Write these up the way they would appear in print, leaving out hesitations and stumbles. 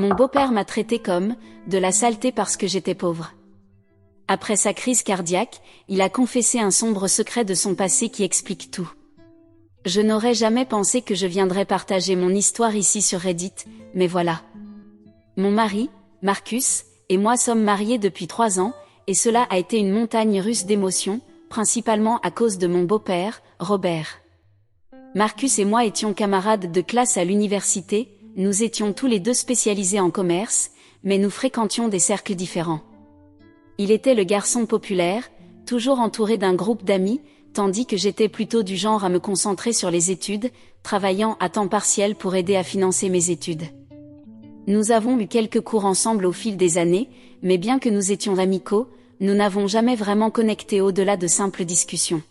Mon beau-père m'a traité comme de la saleté parce que j'étais pauvre. Après sa crise cardiaque, il a confessé un sombre secret de son passé qui explique tout. Je n'aurais jamais pensé que je viendrais partager mon histoire ici sur Reddit, mais voilà. Mon mari, Marcus, et moi sommes mariés depuis 3 ans, et cela a été une montagne russe d'émotions, principalement à cause de mon beau-père, Robert. Marcus et moi étions camarades de classe à l'université, nous étions tous les deux spécialisés en commerce, mais nous fréquentions des cercles différents. Il était le garçon populaire, toujours entouré d'un groupe d'amis, tandis que j'étais plutôt du genre à me concentrer sur les études, travaillant à temps partiel pour aider à financer mes études. Nous avons eu quelques cours ensemble au fil des années, mais bien que nous étions amicaux, nous n'avons jamais vraiment connecté au-delà de simples discussions.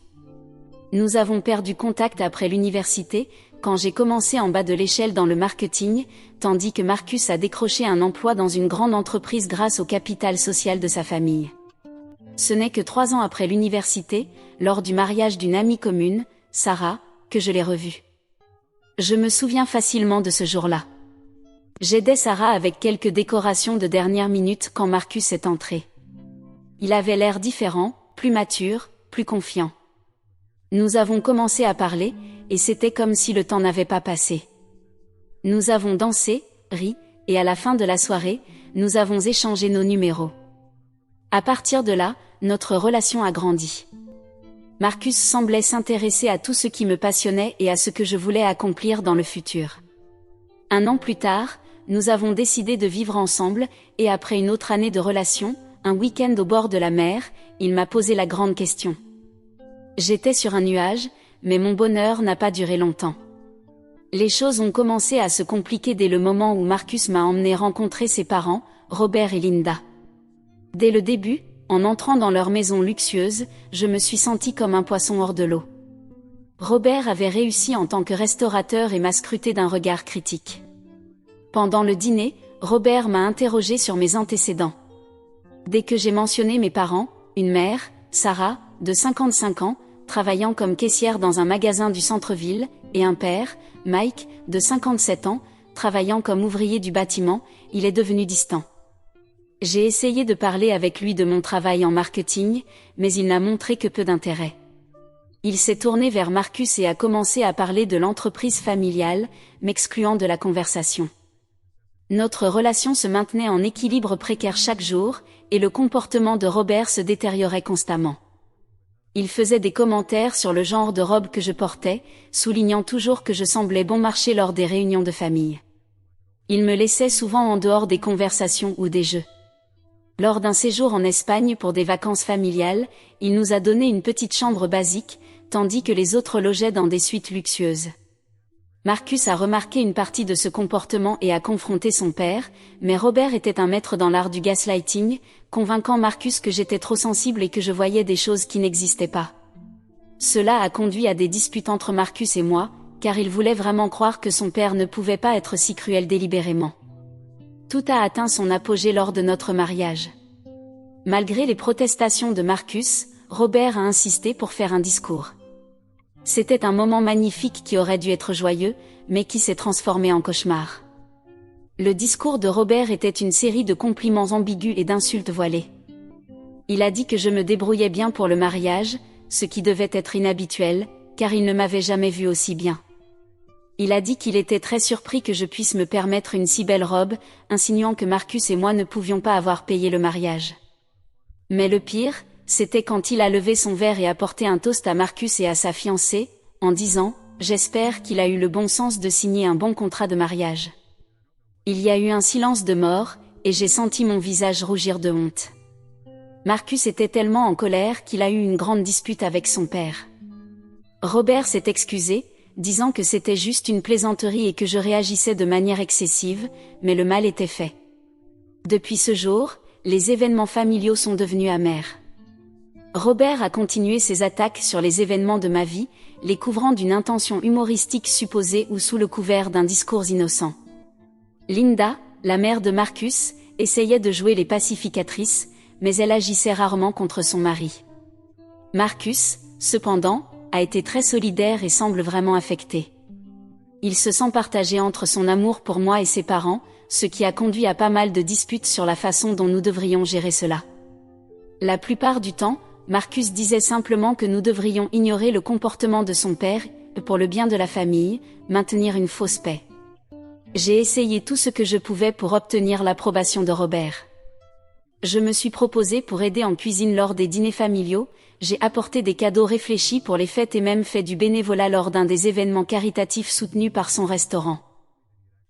Nous avons perdu contact après l'université, quand j'ai commencé en bas de l'échelle dans le marketing, tandis que Marcus a décroché un emploi dans une grande entreprise grâce au capital social de sa famille. Ce n'est que 3 ans après l'université, lors du mariage d'une amie commune, Sarah, que je l'ai revue. Je me souviens facilement de ce jour-là. J'aidais Sarah avec quelques décorations de dernière minute quand Marcus est entré. Il avait l'air différent, plus mature, plus confiant. Nous avons commencé à parler, et c'était comme si le temps n'avait pas passé. Nous avons dansé, ri, et à la fin de la soirée, nous avons échangé nos numéros. À partir de là, notre relation a grandi. Marcus semblait s'intéresser à tout ce qui me passionnait et à ce que je voulais accomplir dans le futur. 1 an plus tard, nous avons décidé de vivre ensemble, et après une autre année de relation, un week-end au bord de la mer, il m'a posé la grande question. J'étais sur un nuage, mais mon bonheur n'a pas duré longtemps. Les choses ont commencé à se compliquer dès le moment où Marcus m'a emmené rencontrer ses parents, Robert et Linda. Dès le début, en entrant dans leur maison luxueuse, je me suis sentie comme un poisson hors de l'eau. Robert avait réussi en tant que restaurateur et m'a scruté d'un regard critique. Pendant le dîner, Robert m'a interrogé sur mes antécédents. Dès que j'ai mentionné mes parents, une mère, Sarah, de 55 ans, travaillant comme caissière dans un magasin du centre-ville, et un père, Mike, de 57 ans, travaillant comme ouvrier du bâtiment, il est devenu distant. J'ai essayé de parler avec lui de mon travail en marketing, mais il n'a montré que peu d'intérêt. Il s'est tourné vers Marcus et a commencé à parler de l'entreprise familiale, m'excluant de la conversation. Notre relation se maintenait en équilibre précaire chaque jour, et le comportement de Robert se détériorait constamment. Il faisait des commentaires sur le genre de robe que je portais, soulignant toujours que je semblais bon marché lors des réunions de famille. Il me laissait souvent en dehors des conversations ou des jeux. Lors d'un séjour en Espagne pour des vacances familiales, il nous a donné une petite chambre basique, tandis que les autres logeaient dans des suites luxueuses. Marcus a remarqué une partie de ce comportement et a confronté son père, mais Robert était un maître dans l'art du gaslighting, convainquant Marcus que j'étais trop sensible et que je voyais des choses qui n'existaient pas. Cela a conduit à des disputes entre Marcus et moi, car il voulait vraiment croire que son père ne pouvait pas être si cruel délibérément. Tout a atteint son apogée lors de notre mariage. Malgré les protestations de Marcus, Robert a insisté pour faire un discours. C'était un moment magnifique qui aurait dû être joyeux, mais qui s'est transformé en cauchemar. Le discours de Robert était une série de compliments ambigus et d'insultes voilées. Il a dit que je me débrouillais bien pour le mariage, ce qui devait être inhabituel, car il ne m'avait jamais vu aussi bien. Il a dit qu'il était très surpris que je puisse me permettre une si belle robe, insinuant que Marcus et moi ne pouvions pas avoir payé le mariage. Mais le pire, c'était quand il a levé son verre et apporté un toast à Marcus et à sa fiancée, en disant « J'espère qu'il a eu le bon sens de signer un bon contrat de mariage ». Il y a eu un silence de mort, et j'ai senti mon visage rougir de honte. Marcus était tellement en colère qu'il a eu une grande dispute avec son père. Robert s'est excusé, disant que c'était juste une plaisanterie et que je réagissais de manière excessive, mais le mal était fait. Depuis ce jour, les événements familiaux sont devenus amers. Robert a continué ses attaques sur les événements de ma vie, les couvrant d'une intention humoristique supposée ou sous le couvert d'un discours innocent. Linda, la mère de Marcus, essayait de jouer les pacificatrices, mais elle agissait rarement contre son mari. Marcus, cependant, a été très solidaire et semble vraiment affecté. Il se sent partagé entre son amour pour moi et ses parents, ce qui a conduit à pas mal de disputes sur la façon dont nous devrions gérer cela. La plupart du temps, Marcus disait simplement que nous devrions ignorer le comportement de son père, pour le bien de la famille, maintenir une fausse paix. J'ai essayé tout ce que je pouvais pour obtenir l'approbation de Robert. Je me suis proposé pour aider en cuisine lors des dîners familiaux, j'ai apporté des cadeaux réfléchis pour les fêtes et même fait du bénévolat lors d'un des événements caritatifs soutenus par son restaurant.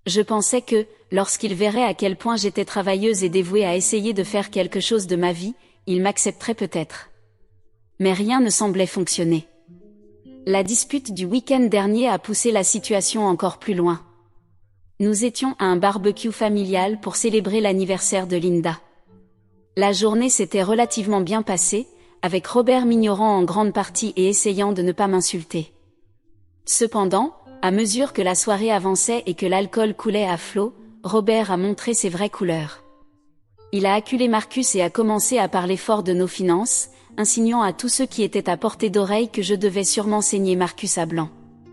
Je pensais que, lorsqu'il verrait à quel point j'étais travailleuse et dévouée à essayer de faire quelque chose de ma vie, il m'accepterait peut-être. Mais rien ne semblait fonctionner. La dispute du week-end dernier a poussé la situation encore plus loin. Nous étions à un barbecue familial pour célébrer l'anniversaire de Linda. La journée s'était relativement bien passée, avec Robert m'ignorant en grande partie et essayant de ne pas m'insulter. Cependant, à mesure que la soirée avançait et que l'alcool coulait à flot, Robert a montré ses vraies couleurs. Il a acculé Marcus et a commencé à parler fort de nos finances, insinuant à tous ceux qui étaient à portée d'oreille que je devais sûrement saigner Marcus à blanc.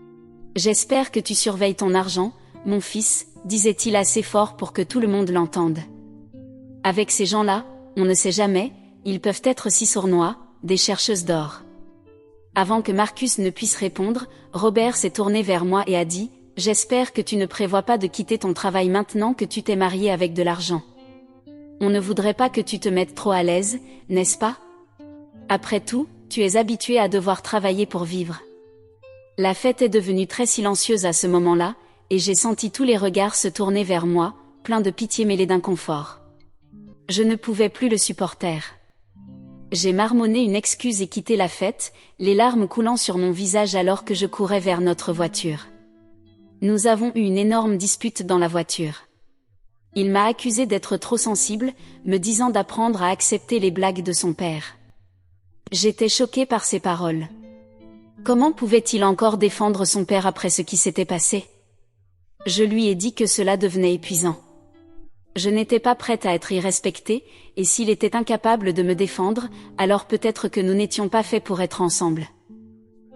« J'espère que tu surveilles ton argent, mon fils, disait-il assez fort pour que tout le monde l'entende. Avec ces gens-là, on ne sait jamais, ils peuvent être si sournois, des chercheuses d'or. » Avant que Marcus ne puisse répondre, Robert s'est tourné vers moi et a dit « J'espère que tu ne prévois pas de quitter ton travail maintenant que tu t'es marié avec de l'argent. On ne voudrait pas que tu te mettes trop à l'aise, n'est-ce pas? Après tout, tu es habitué à devoir travailler pour vivre. » La fête est devenue très silencieuse à ce moment-là, et j'ai senti tous les regards se tourner vers moi, pleins de pitié mêlée d'inconfort. Je ne pouvais plus le supporter. J'ai marmonné une excuse et quitté la fête, les larmes coulant sur mon visage alors que je courais vers notre voiture. Nous avons eu une énorme dispute dans la voiture. Il m'a accusé d'être trop sensible, me disant d'apprendre à accepter les blagues de son père. J'étais choquée par ses paroles. Comment pouvait-il encore défendre son père après ce qui s'était passé? Je lui ai dit que cela devenait épuisant. Je n'étais pas prête à être irrespectée, et s'il était incapable de me défendre, alors peut-être que nous n'étions pas faits pour être ensemble.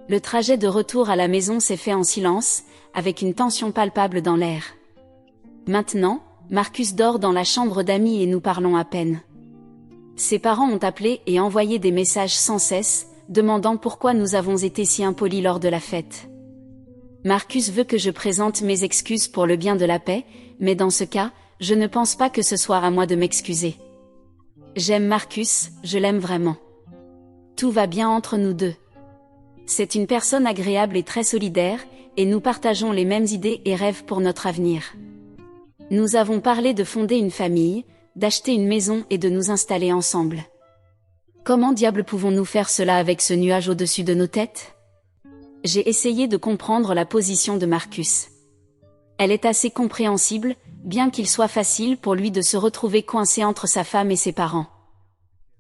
Le trajet de retour à la maison s'est fait en silence, avec une tension palpable dans l'air. Maintenant, Marcus dort dans la chambre d'amis et nous parlons à peine. Ses parents ont appelé et envoyé des messages sans cesse, demandant pourquoi nous avons été si impolis lors de la fête. Marcus veut que je présente mes excuses pour le bien de la paix, mais dans ce cas, je ne pense pas que ce soit à moi de m'excuser. J'aime Marcus, je l'aime vraiment. Tout va bien entre nous deux. C'est une personne agréable et très solidaire, et nous partageons les mêmes idées et rêves pour notre avenir. Nous avons parlé de fonder une famille, d'acheter une maison et de nous installer ensemble. Comment diable pouvons-nous faire cela avec ce nuage au-dessus de nos têtes? J'ai essayé de comprendre la position de Marcus. Elle est assez compréhensible, bien qu'il soit facile pour lui de se retrouver coincé entre sa femme et ses parents.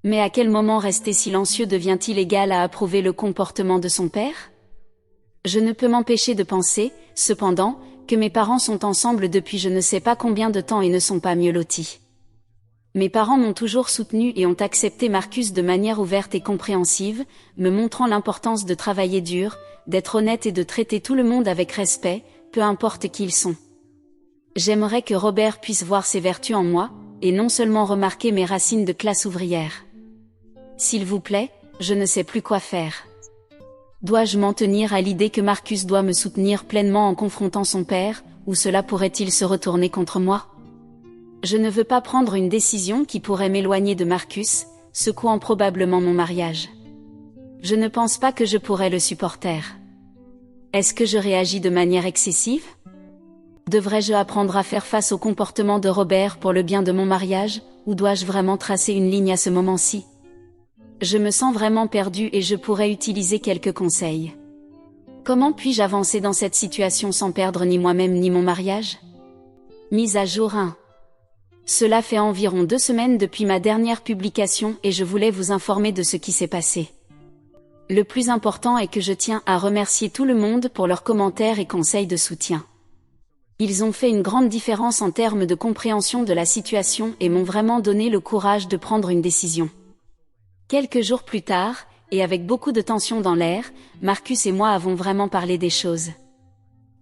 Mais à quel moment rester silencieux devient-il égal à approuver le comportement de son père? Je ne peux m'empêcher de penser, cependant, que mes parents sont ensemble depuis je ne sais pas combien de temps et ne sont pas mieux lotis. Mes parents m'ont toujours soutenu et ont accepté Marcus de manière ouverte et compréhensive, me montrant l'importance de travailler dur, d'être honnête et de traiter tout le monde avec respect, peu importe qui ils sont. J'aimerais que Robert puisse voir ces vertus en moi, et non seulement remarquer mes racines de classe ouvrière. S'il vous plaît, je ne sais plus quoi faire. Dois-je m'en tenir à l'idée que Marcus doit me soutenir pleinement en confrontant son père, ou cela pourrait-il se retourner contre moi? Je ne veux pas prendre une décision qui pourrait m'éloigner de Marcus, secouant probablement mon mariage. Je ne pense pas que je pourrais le supporter. Est-ce que je réagis de manière excessive? Devrais-je apprendre à faire face au comportement de Robert pour le bien de mon mariage, ou dois-je vraiment tracer une ligne à ce moment-ci? Je me sens vraiment perdue et je pourrais utiliser quelques conseils. Comment puis-je avancer dans cette situation sans perdre ni moi-même ni mon mariage? Mise à jour 1. Cela fait environ 2 semaines depuis ma dernière publication et je voulais vous informer de ce qui s'est passé. Le plus important est que je tiens à remercier tout le monde pour leurs commentaires et conseils de soutien. Ils ont fait une grande différence en termes de compréhension de la situation et m'ont vraiment donné le courage de prendre une décision. Quelques jours plus tard, et avec beaucoup de tension dans l'air, Marcus et moi avons vraiment parlé des choses.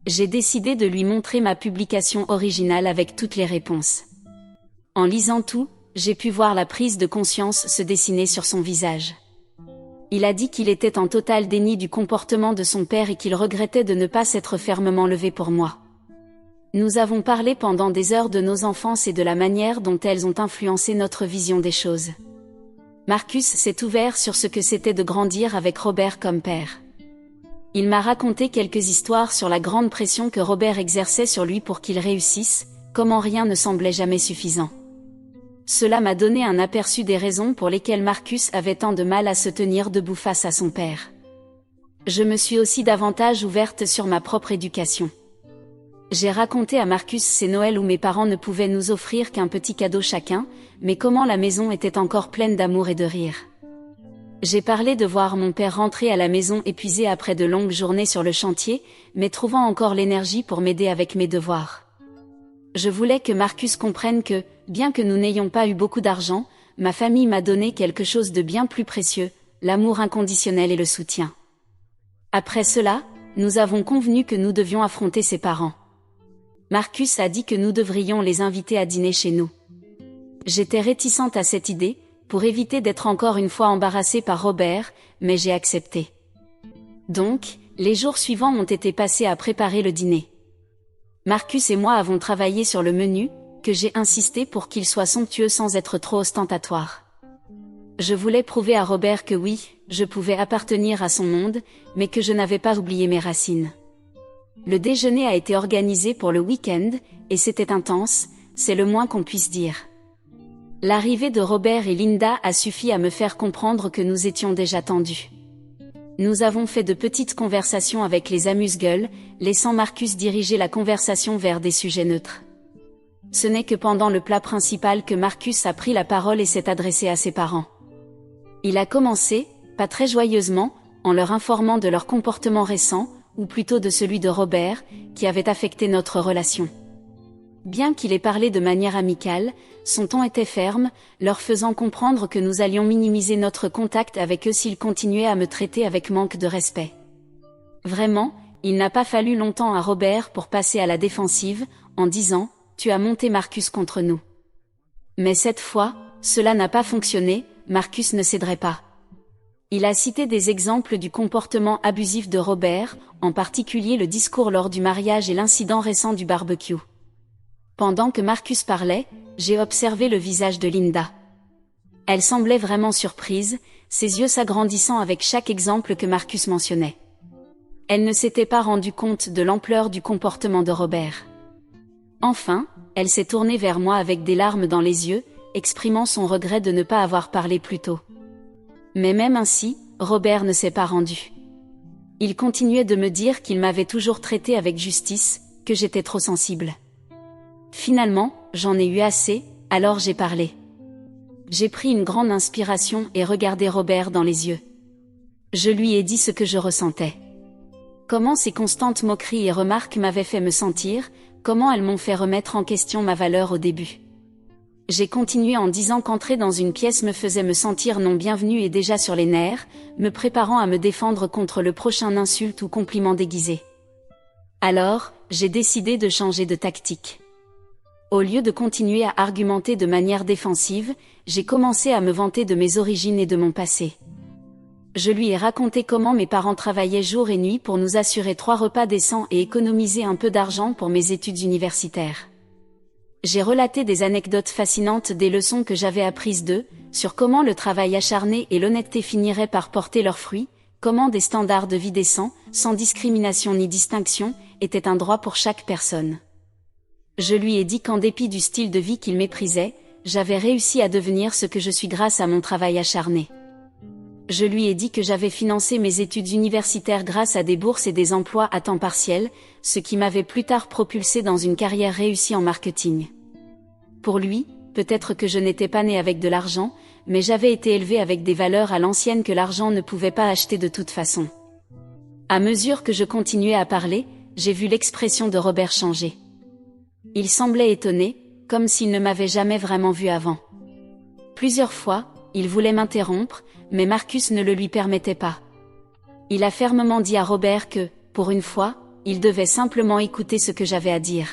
J'ai décidé de lui montrer ma publication originale avec toutes les réponses. En lisant tout, j'ai pu voir la prise de conscience se dessiner sur son visage. Il a dit qu'il était en total déni du comportement de son père et qu'il regrettait de ne pas s'être fermement levé pour moi. Nous avons parlé pendant des heures de nos enfances et de la manière dont elles ont influencé notre vision des choses. Marcus s'est ouvert sur ce que c'était de grandir avec Robert comme père. Il m'a raconté quelques histoires sur la grande pression que Robert exerçait sur lui pour qu'il réussisse, comment rien ne semblait jamais suffisant. Cela m'a donné un aperçu des raisons pour lesquelles Marcus avait tant de mal à se tenir debout face à son père. Je me suis aussi davantage ouverte sur ma propre éducation. J'ai raconté à Marcus ces Noëls où mes parents ne pouvaient nous offrir qu'un petit cadeau chacun, mais comment la maison était encore pleine d'amour et de rire. J'ai parlé de voir mon père rentrer à la maison épuisé après de longues journées sur le chantier, mais trouvant encore l'énergie pour m'aider avec mes devoirs. Je voulais que Marcus comprenne que, bien que nous n'ayons pas eu beaucoup d'argent, ma famille m'a donné quelque chose de bien plus précieux, l'amour inconditionnel et le soutien. Après cela, nous avons convenu que nous devions affronter ses parents. Marcus a dit que nous devrions les inviter à dîner chez nous. J'étais réticente à cette idée, pour éviter d'être encore une fois embarrassée par Robert, mais j'ai accepté. Donc, les jours suivants ont été passés à préparer le dîner. Marcus et moi avons travaillé sur le menu, que j'ai insisté pour qu'il soit somptueux sans être trop ostentatoire. Je voulais prouver à Robert que oui, je pouvais appartenir à son monde, mais que je n'avais pas oublié mes racines. Le déjeuner a été organisé pour le week-end, et c'était intense, c'est le moins qu'on puisse dire. L'arrivée de Robert et Linda a suffi à me faire comprendre que nous étions déjà tendus. Nous avons fait de petites conversations avec les amuse-gueules, laissant Marcus diriger la conversation vers des sujets neutres. Ce n'est que pendant le plat principal que Marcus a pris la parole et s'est adressé à ses parents. Il a commencé, pas très joyeusement, en leur informant de leur comportement récent, ou plutôt de celui de Robert, qui avait affecté notre relation. Bien qu'il ait parlé de manière amicale, son ton était ferme, leur faisant comprendre que nous allions minimiser notre contact avec eux s'ils continuaient à me traiter avec manque de respect. Vraiment, il n'a pas fallu longtemps à Robert pour passer à la défensive, en disant « Tu as monté Marcus contre nous ». Mais cette fois, cela n'a pas fonctionné, Marcus ne céderait pas. Il a cité des exemples du comportement abusif de Robert, en particulier le discours lors du mariage et l'incident récent du barbecue. Pendant que Marcus parlait, j'ai observé le visage de Linda. Elle semblait vraiment surprise, ses yeux s'agrandissant avec chaque exemple que Marcus mentionnait. Elle ne s'était pas rendue compte de l'ampleur du comportement de Robert. Enfin, elle s'est tournée vers moi avec des larmes dans les yeux, exprimant son regret de ne pas avoir parlé plus tôt. Mais même ainsi, Robert ne s'est pas rendu. Il continuait de me dire qu'il m'avait toujours traité avec justice, que j'étais trop sensible. Finalement, j'en ai eu assez, alors j'ai parlé. J'ai pris une grande inspiration et regardé Robert dans les yeux. Je lui ai dit ce que je ressentais. Comment ces constantes moqueries et remarques m'avaient fait me sentir, comment elles m'ont fait remettre en question ma valeur au début. J'ai continué en disant qu'entrer dans une pièce me faisait me sentir non bienvenue et déjà sur les nerfs, me préparant à me défendre contre le prochain insulte ou compliment déguisé. Alors, j'ai décidé de changer de tactique. Au lieu de continuer à argumenter de manière défensive, j'ai commencé à me vanter de mes origines et de mon passé. Je lui ai raconté comment mes parents travaillaient jour et nuit pour nous assurer 3 repas décents et économiser un peu d'argent pour mes études universitaires. J'ai relaté des anecdotes fascinantes des leçons que j'avais apprises d'eux, sur comment le travail acharné et l'honnêteté finiraient par porter leurs fruits, comment des standards de vie décents, sans discrimination ni distinction, étaient un droit pour chaque personne. Je lui ai dit qu'en dépit du style de vie qu'il méprisait, j'avais réussi à devenir ce que je suis grâce à mon travail acharné. Je lui ai dit que j'avais financé mes études universitaires grâce à des bourses et des emplois à temps partiel, ce qui m'avait plus tard propulsé dans une carrière réussie en marketing. Pour lui, peut-être que je n'étais pas née avec de l'argent, mais j'avais été élevée avec des valeurs à l'ancienne que l'argent ne pouvait pas acheter de toute façon. À mesure que je continuais à parler, j'ai vu l'expression de Robert changer. Il semblait étonné, comme s'il ne m'avait jamais vraiment vu avant. Plusieurs fois, il voulait m'interrompre, mais Marcus ne le lui permettait pas. Il a fermement dit à Robert que, pour une fois, il devait simplement écouter ce que j'avais à dire.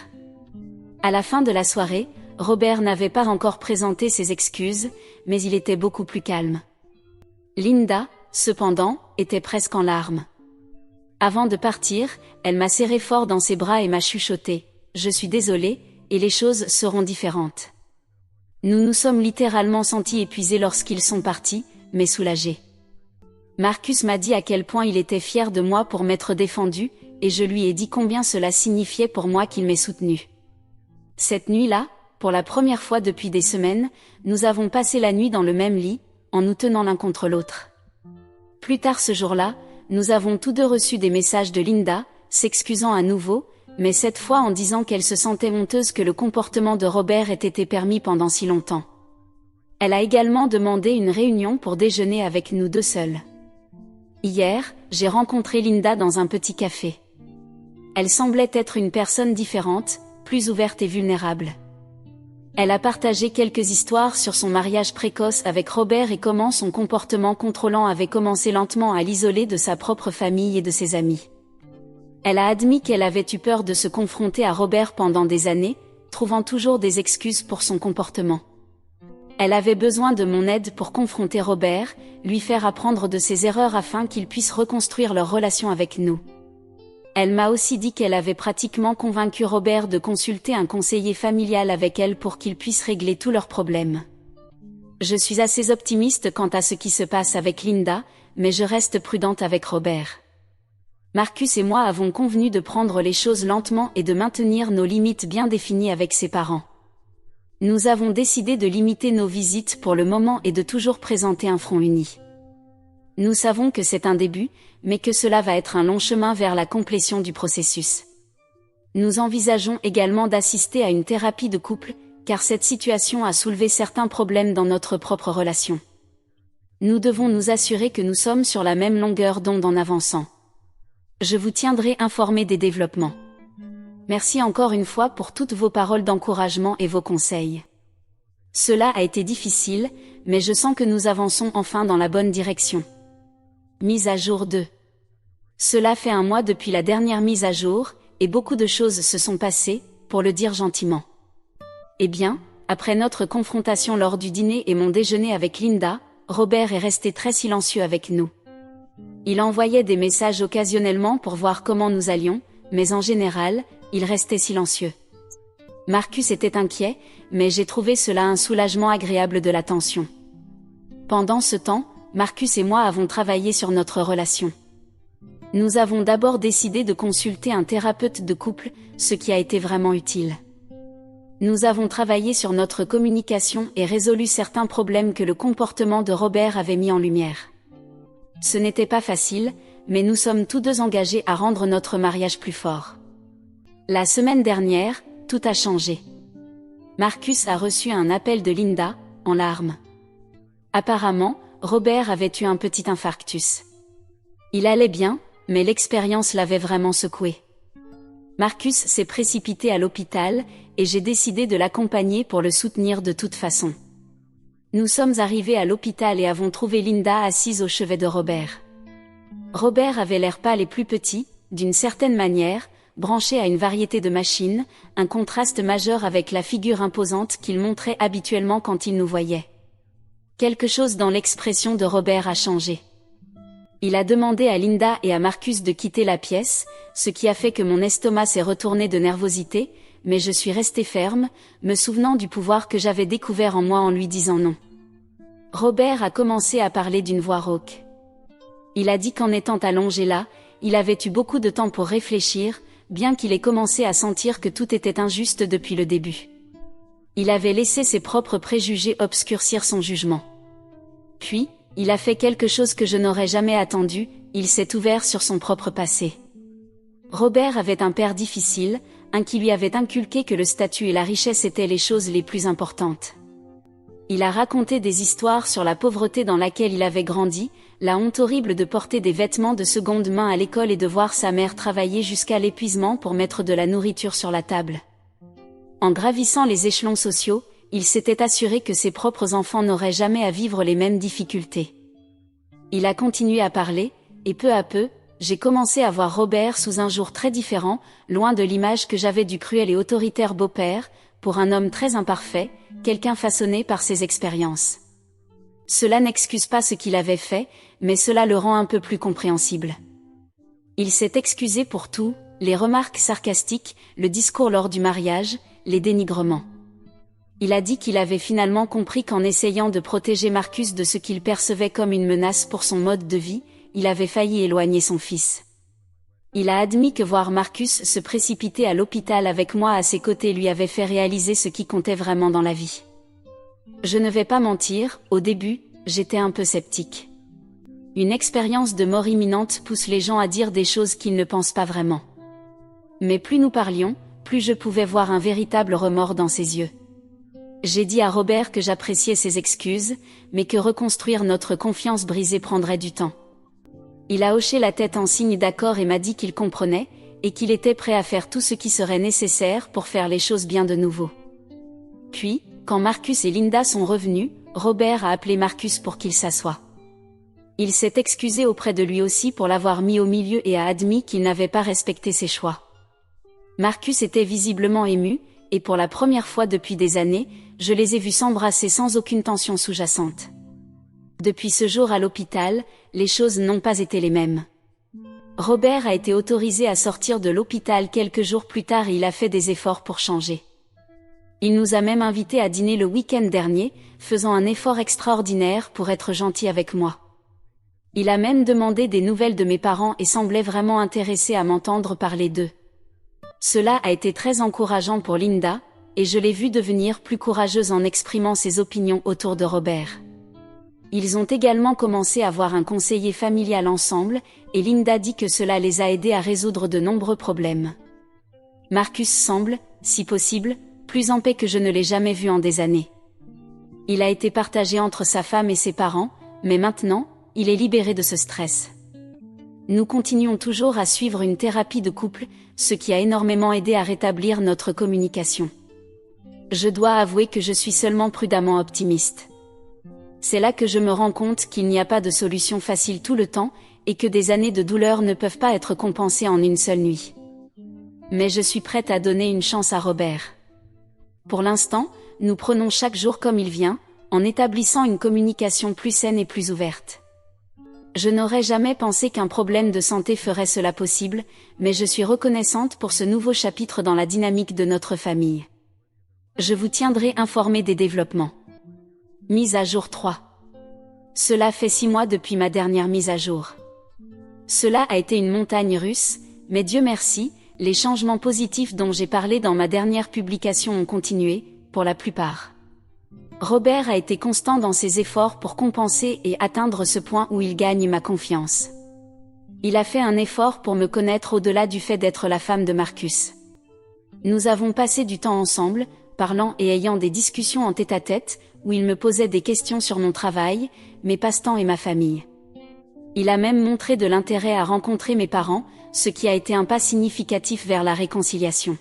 À la fin de la soirée, Robert n'avait pas encore présenté ses excuses, mais il était beaucoup plus calme. Linda, cependant, était presque en larmes. Avant de partir, elle m'a serré fort dans ses bras et m'a chuchoté « Je suis désolée, et les choses seront différentes ». Nous nous sommes littéralement sentis épuisés lorsqu'ils sont partis, mais soulagés. Marcus m'a dit à quel point il était fier de moi pour m'être défendu, et je lui ai dit combien cela signifiait pour moi qu'il m'ait soutenu. Cette nuit-là, pour la première fois depuis des semaines, nous avons passé la nuit dans le même lit, en nous tenant l'un contre l'autre. Plus tard ce jour-là, nous avons tous deux reçu des messages de Linda, s'excusant à nouveau, mais cette fois en disant qu'elle se sentait honteuse que le comportement de Robert ait été permis pendant si longtemps. Elle a également demandé une réunion pour déjeuner avec nous deux seuls. Hier, j'ai rencontré Linda dans un petit café. Elle semblait être une personne différente, plus ouverte et vulnérable. Elle a partagé quelques histoires sur son mariage précoce avec Robert et comment son comportement contrôlant avait commencé lentement à l'isoler de sa propre famille et de ses amis. Elle a admis qu'elle avait eu peur de se confronter à Robert pendant des années, trouvant toujours des excuses pour son comportement. Elle avait besoin de mon aide pour confronter Robert, lui faire apprendre de ses erreurs afin qu'il puisse reconstruire leur relation avec nous. Elle m'a aussi dit qu'elle avait pratiquement convaincu Robert de consulter un conseiller familial avec elle pour qu'il puisse régler tous leurs problèmes. Je suis assez optimiste quant à ce qui se passe avec Linda, mais je reste prudente avec Robert. Marcus et moi avons convenu de prendre les choses lentement et de maintenir nos limites bien définies avec ses parents. Nous avons décidé de limiter nos visites pour le moment et de toujours présenter un front uni. Nous savons que c'est un début, mais que cela va être un long chemin vers la complétion du processus. Nous envisageons également d'assister à une thérapie de couple, car cette situation a soulevé certains problèmes dans notre propre relation. Nous devons nous assurer que nous sommes sur la même longueur d'onde en avançant. Je vous tiendrai informé des développements. Merci encore une fois pour toutes vos paroles d'encouragement et vos conseils. Cela a été difficile, mais je sens que nous avançons enfin dans la bonne direction. Mise à jour 2. Cela fait un mois depuis la dernière mise à jour, et beaucoup de choses se sont passées, pour le dire gentiment. Eh bien, après notre confrontation lors du dîner et mon déjeuner avec Linda, Robert est resté très silencieux avec nous. Il envoyait des messages occasionnellement pour voir comment nous allions, mais en général, il restait silencieux. Marcus était inquiet, mais j'ai trouvé cela un soulagement agréable de la tension. Pendant ce temps, Marcus et moi avons travaillé sur notre relation. Nous avons d'abord décidé de consulter un thérapeute de couple, ce qui a été vraiment utile. Nous avons travaillé sur notre communication et résolu certains problèmes que le comportement de Robert avait mis en lumière. Ce n'était pas facile, mais nous sommes tous deux engagés à rendre notre mariage plus fort. La semaine dernière, tout a changé. Marcus a reçu un appel de Linda, en larmes. Apparemment, Robert avait eu un petit infarctus. Il allait bien, mais l'expérience l'avait vraiment secoué. Marcus s'est précipité à l'hôpital, et j'ai décidé de l'accompagner pour le soutenir de toute façon. Nous sommes arrivés à l'hôpital et avons trouvé Linda assise au chevet de Robert. Robert avait l'air pâle et plus petit, d'une certaine manière, branché à une variété de machines, un contraste majeur avec la figure imposante qu'il montrait habituellement quand il nous voyait. Quelque chose dans l'expression de Robert a changé. Il a demandé à Linda et à Marcus de quitter la pièce, ce qui a fait que mon estomac s'est retourné de nervosité, mais je suis restée ferme, me souvenant du pouvoir que j'avais découvert en moi en lui disant non. Robert a commencé à parler d'une voix rauque. Il a dit qu'en étant allongé là, il avait eu beaucoup de temps pour réfléchir, bien qu'il ait commencé à sentir que tout était injuste depuis le début. Il avait laissé ses propres préjugés obscurcir son jugement. Puis, il a fait quelque chose que je n'aurais jamais attendu, il s'est ouvert sur son propre passé. Robert avait un père difficile, un qui lui avait inculqué que le statut et la richesse étaient les choses les plus importantes. Il a raconté des histoires sur la pauvreté dans laquelle il avait grandi, la honte horrible de porter des vêtements de seconde main à l'école et de voir sa mère travailler jusqu'à l'épuisement pour mettre de la nourriture sur la table. En gravissant les échelons sociaux, il s'était assuré que ses propres enfants n'auraient jamais à vivre les mêmes difficultés. Il a continué à parler, et peu à peu, j'ai commencé à voir Robert sous un jour très différent, loin de l'image que j'avais du cruel et autoritaire beau-père, pour un homme très imparfait, quelqu'un façonné par ses expériences. Cela n'excuse pas ce qu'il avait fait, mais cela le rend un peu plus compréhensible. Il s'est excusé pour tout, les remarques sarcastiques, le discours lors du mariage, les dénigrements. Il a dit qu'il avait finalement compris qu'en essayant de protéger Marcus de ce qu'il percevait comme une menace pour son mode de vie, il avait failli éloigner son fils. Il a admis que voir Marcus se précipiter à l'hôpital avec moi à ses côtés lui avait fait réaliser ce qui comptait vraiment dans la vie. Je ne vais pas mentir, au début, j'étais un peu sceptique. Une expérience de mort imminente pousse les gens à dire des choses qu'ils ne pensent pas vraiment. Mais plus nous parlions, plus je pouvais voir un véritable remords dans ses yeux. J'ai dit à Robert que j'appréciais ses excuses, mais que reconstruire notre confiance brisée prendrait du temps. Il a hoché la tête en signe d'accord et m'a dit qu'il comprenait, et qu'il était prêt à faire tout ce qui serait nécessaire pour faire les choses bien de nouveau. Puis, quand Marcus et Linda sont revenus, Robert a appelé Marcus pour qu'il s'assoie. Il s'est excusé auprès de lui aussi pour l'avoir mis au milieu et a admis qu'il n'avait pas respecté ses choix. Marcus était visiblement ému, et pour la première fois depuis des années, je les ai vus s'embrasser sans aucune tension sous-jacente. Depuis ce jour à l'hôpital, les choses n'ont pas été les mêmes. Robert a été autorisé à sortir de l'hôpital quelques jours plus tard et il a fait des efforts pour changer. Il nous a même invités à dîner le week-end dernier, faisant un effort extraordinaire pour être gentil avec moi. Il a même demandé des nouvelles de mes parents et semblait vraiment intéressé à m'entendre parler d'eux. Cela a été très encourageant pour Linda, et je l'ai vue devenir plus courageuse en exprimant ses opinions autour de Robert. Ils ont également commencé à voir un conseiller familial ensemble, et Linda dit que cela les a aidés à résoudre de nombreux problèmes. Marcus semble, si possible, plus en paix que je ne l'ai jamais vu en des années. Il a été partagé entre sa femme et ses parents, mais maintenant, il est libéré de ce stress. Nous continuons toujours à suivre une thérapie de couple, ce qui a énormément aidé à rétablir notre communication. Je dois avouer que je suis seulement prudemment optimiste. C'est là que je me rends compte qu'il n'y a pas de solution facile tout le temps, et que des années de douleur ne peuvent pas être compensées en une seule nuit. Mais je suis prête à donner une chance à Robert. Pour l'instant, nous prenons chaque jour comme il vient, en établissant une communication plus saine et plus ouverte. Je n'aurais jamais pensé qu'un problème de santé ferait cela possible, mais je suis reconnaissante pour ce nouveau chapitre dans la dynamique de notre famille. Je vous tiendrai informé des développements. Mise à jour 3. Cela fait 6 mois depuis ma dernière mise à jour. Cela a été une montagne russe, mais Dieu merci, les changements positifs dont j'ai parlé dans ma dernière publication ont continué, pour la plupart. Robert a été constant dans ses efforts pour compenser et atteindre ce point où il gagne ma confiance. Il a fait un effort pour me connaître au-delà du fait d'être la femme de Marcus. Nous avons passé du temps ensemble, parlant et ayant des discussions en tête-à-tête, où il me posait des questions sur mon travail, mes passe-temps et ma famille. Il a même montré de l'intérêt à rencontrer mes parents, ce qui a été un pas significatif vers la réconciliation.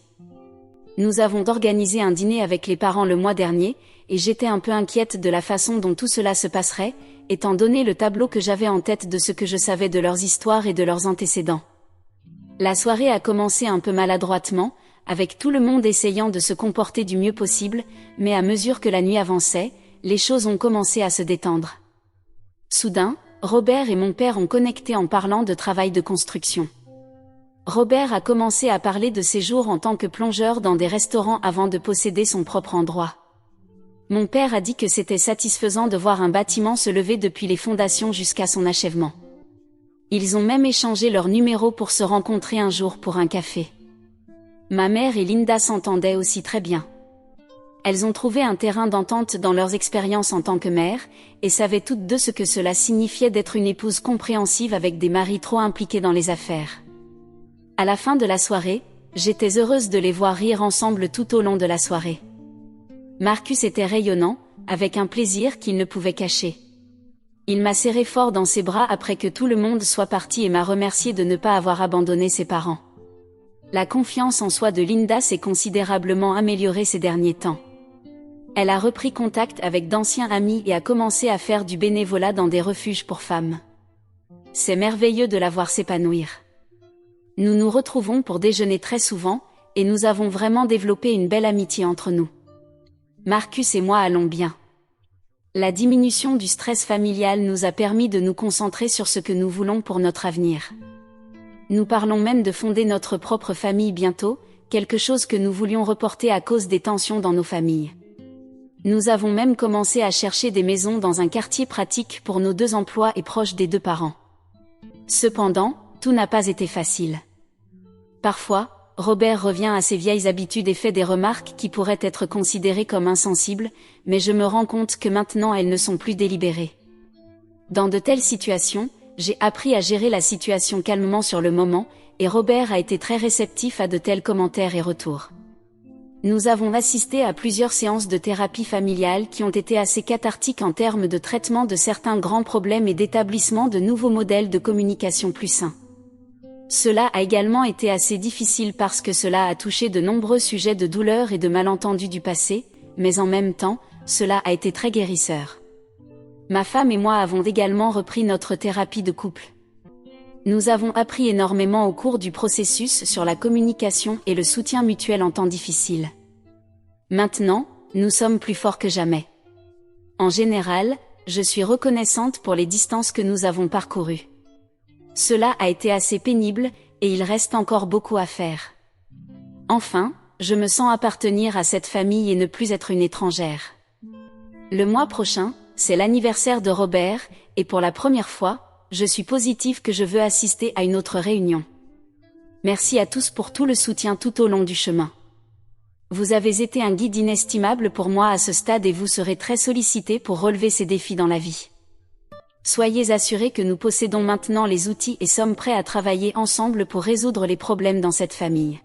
Nous avons organisé un dîner avec les parents le mois dernier, et j'étais un peu inquiète de la façon dont tout cela se passerait, étant donné le tableau que j'avais en tête de ce que je savais de leurs histoires et de leurs antécédents. La soirée a commencé un peu maladroitement, avec tout le monde essayant de se comporter du mieux possible, mais à mesure que la nuit avançait, les choses ont commencé à se détendre. Soudain, Robert et mon père ont connecté en parlant de travail de construction. Robert a commencé à parler de ses jours en tant que plongeur dans des restaurants avant de posséder son propre endroit. Mon père a dit que c'était satisfaisant de voir un bâtiment se lever depuis les fondations jusqu'à son achèvement. Ils ont même échangé leurs numéros pour se rencontrer un jour pour un café. Ma mère et Linda s'entendaient aussi très bien. Elles ont trouvé un terrain d'entente dans leurs expériences en tant que mères, et savaient toutes deux ce que cela signifiait d'être une épouse compréhensive avec des maris trop impliqués dans les affaires. À la fin de la soirée, j'étais heureuse de les voir rire ensemble tout au long de la soirée. Marcus était rayonnant, avec un plaisir qu'il ne pouvait cacher. Il m'a serré fort dans ses bras après que tout le monde soit parti et m'a remercié de ne pas avoir abandonné ses parents. La confiance en soi de Linda s'est considérablement améliorée ces derniers temps. Elle a repris contact avec d'anciens amis et a commencé à faire du bénévolat dans des refuges pour femmes. c'est merveilleux de la voir s'épanouir. Nous nous retrouvons pour déjeuner très souvent, et nous avons vraiment développé une belle amitié entre nous. Marcus et moi allons bien. La diminution du stress familial nous a permis de nous concentrer sur ce que nous voulons pour notre avenir. Nous parlons même de fonder notre propre famille bientôt, quelque chose que nous voulions reporter à cause des tensions dans nos familles. Nous avons même commencé à chercher des maisons dans un quartier pratique pour nos 2 emplois et proche des 2 parents. Cependant, tout n'a pas été facile. Parfois, Robert revient à ses vieilles habitudes et fait des remarques qui pourraient être considérées comme insensibles, mais je me rends compte que maintenant elles ne sont plus délibérées. Dans de telles situations, j'ai appris à gérer la situation calmement sur le moment, et Robert a été très réceptif à de tels commentaires et retours. Nous avons assisté à plusieurs séances de thérapie familiale qui ont été assez cathartiques en termes de traitement de certains grands problèmes et d'établissement de nouveaux modèles de communication plus sains. Cela a également été assez difficile parce que cela a touché de nombreux sujets de douleur et de malentendus du passé, mais en même temps, cela a été très guérisseur. Ma femme et moi avons également repris notre thérapie de couple. Nous avons appris énormément au cours du processus sur la communication et le soutien mutuel en temps difficiles. Maintenant, nous sommes plus forts que jamais. En général, je suis reconnaissante pour les distances que nous avons parcourues. Cela a été assez pénible, et il reste encore beaucoup à faire. Enfin, je me sens appartenir à cette famille et ne plus être une étrangère. Le mois prochain, c'est l'anniversaire de Robert, et pour la première fois, je suis positive que je veux assister à une autre réunion. Merci à tous pour tout le soutien tout au long du chemin. Vous avez été un guide inestimable pour moi à ce stade et vous serez très sollicité pour relever ces défis dans la vie. Soyez assurés que nous possédons maintenant les outils et sommes prêts à travailler ensemble pour résoudre les problèmes dans cette famille.